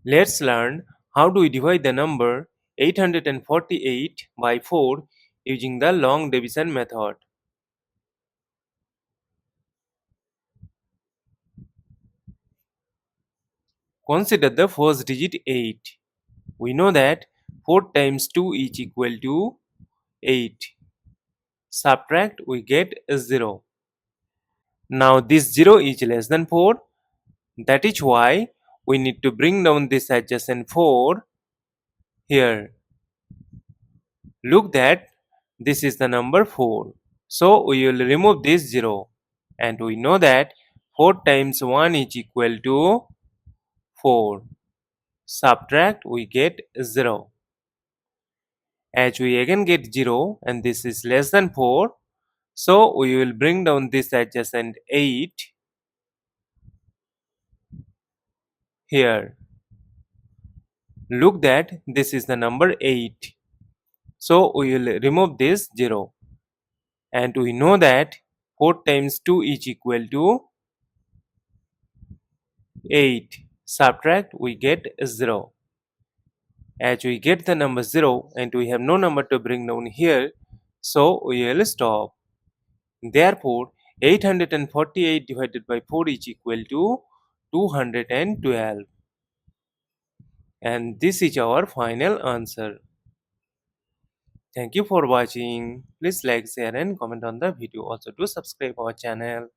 Let's learn how do we divide the number 848 by 4 using the long division method. Consider the first digit 8. We know that 4 times 2 is equal to 8. Subtract, we get 0. Now this 0 is less than 4. That is why we need to bring down this adjacent 4 here. Look that this is the number 4. So we will remove this 0. And we know that 4 times 1 is equal to 4. Subtract, we get 0. As we again get 0 and this is less than 4, so we will bring down this adjacent 8 here. Look that this is the number 8. So we will remove this 0. And we know that 4 times 2 is equal to 8. Subtract, we get 0. As we get the number 0 and we have no number to bring down here, so we will stop. Therefore, 848 divided by 4 is equal to 212. And this is our final answer. Thank you for watching. Please like, share and comment on the video. Also do subscribe our channel.